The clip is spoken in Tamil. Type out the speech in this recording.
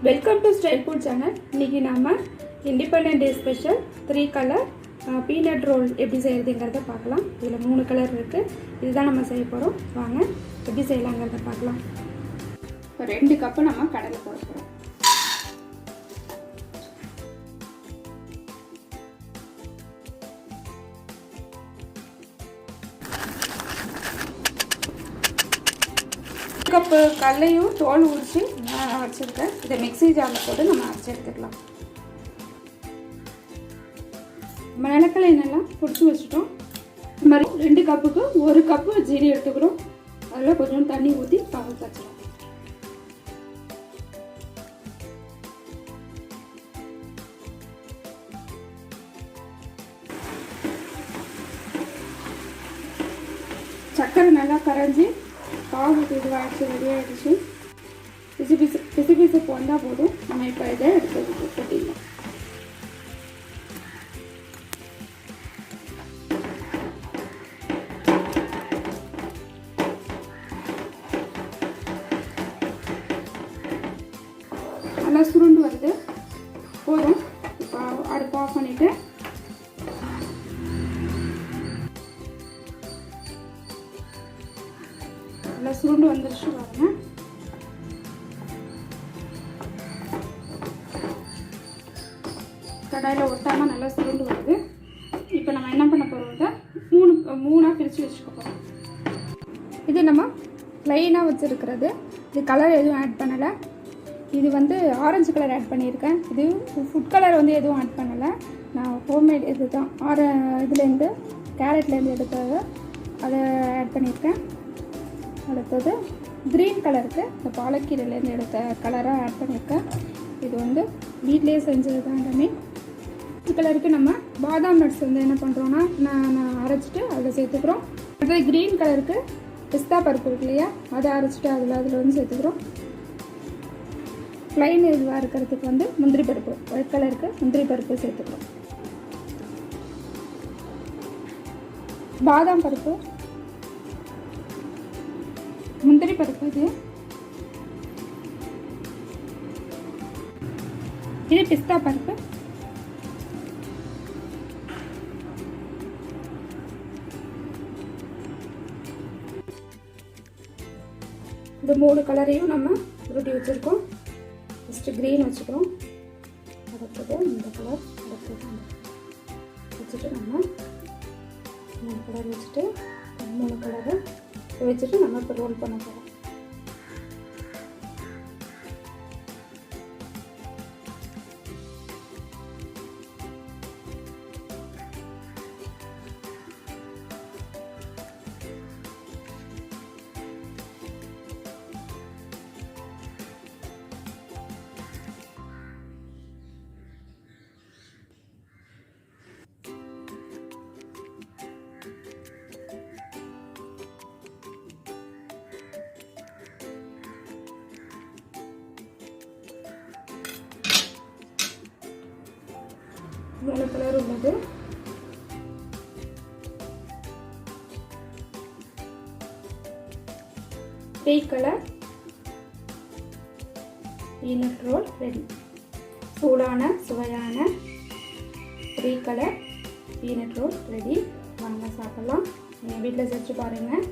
Welcome to Style Food channel. இன்றைக்கி நம்ம independent day special 3 colour peanut roll எப்படி செய்கிறதுங்கிறத பார்க்கலாம். இதில் 3 கலர் இருக்குது. இதுதான் நம்ம செய்ய போகிறோம். வாங்க எப்படி செய்யலாங்கிறத பார்க்கலாம். இப்போ 2 கப்பு நம்ம கடலை போட போகிறோம். கப்பு கடலையும் தோல் உரித்து நான் வச்சுருக்கேன். இதை மிக்ஸி ஜாரில் போட்டு நம்ம அரைச்சி எடுத்துக்கலாம். நம்ம நிலக்கடலை எண்ணெய்லாம் பிடிச்சி வச்சுட்டோம். இந்த மாதிரி 2 கப்புக்கு 1 கப்பு ஜீனி எடுத்துக்கிறோம். அதில் கொஞ்சம் தண்ணி ஊற்றி பாகு காய்ச்சலாம். சர்க்கரை நல்லா கரைஞ்சி பாகு இதுவாகிடுச்சு, ரெடியாகிடுச்சு. பிசு பிசுப்பு வந்தால் போதும். நம்ம இப்போ இதை எடுத்து கொட்டிடலாம். நல்லா சுருண்டு வருது, போதும். இப்போ அடுப்பு ஆஃப் பண்ணிவிட்டு நல்லா சுருண்டு வந்துருச்சு பாருங்க. கடாயில் ஒட்டாமல் நல்லா சுருண்டு வருது. இப்போ நம்ம என்ன பண்ண போகிறோம், மூணாக பிரித்து வச்சுக்க போகிறோம். இது நம்ம ப்ளைனாக வச்சுருக்கிறது. இது கலர் எதுவும் ஆட் பண்ணலை. இது ஆரஞ்சு கலர் ஆட் பண்ணியிருக்கேன். இது ஃபுட் கலர் எதுவும் ஆட் பண்ணலை. நான் ஹோம்மேட் இது தான் இதுலேருந்து கேரட்லேருந்து எடுத்தது அதை ஆட் பண்ணியிருக்கேன். அடுத்தது க்ரீன் கலருக்கு இந்த பாலக்கீரையிலேருந்து எடுத்த கலராக ஆட் பண்ணியிருக்கேன். இது வீட்லேயே செஞ்சது தான் எல்லாமே. கலருக்கு நம்ம பாதாம் நட்ஸ் என்ன பண்ணுறோன்னா நான் அரைச்சிட்டு அதில் சேர்த்துக்கிறோம். அடுத்தது க்ரீன் கலருக்கு பிஸ்தா பருப்பு இருக்கு இல்லையா, அதை அரைச்சிட்டு அதில் சேர்த்துக்கிறோம். ப்ளைன் இதுவாக இருக்கிறதுக்கு முந்திரி பருப்பு, ஒயிட் கலருக்கு முந்திரி பருப்பு சேர்த்துக்கிறோம். பாதாம் பருப்பு, முந்திரி பருப்பு, இது பிஸ்தா பருப்பு, இந்த 3 கலரையும் நம்ம உருட்டி வச்சுருக்கோம். ஃபஸ்ட்டு க்ரீன் வச்சுக்கிறோம், அடுத்தது இந்த கலர், அடுத்தது வச்சுட்டு நம்ம 3 கலர் வச்சுட்டு 3 கலரை வச்சுட்டு நம்ம இப்போ ரோல் பண்ண போகிறோம். மூணு கலர் உள்ளது. Colour peanut roll ready. சூடான சுவையான 3 கலர் பீனட் ரோல் ரெடி. வாங்க சாப்பிடலாம். நீங்கள் வீட்டில் செஞ்சு பாருங்கள்.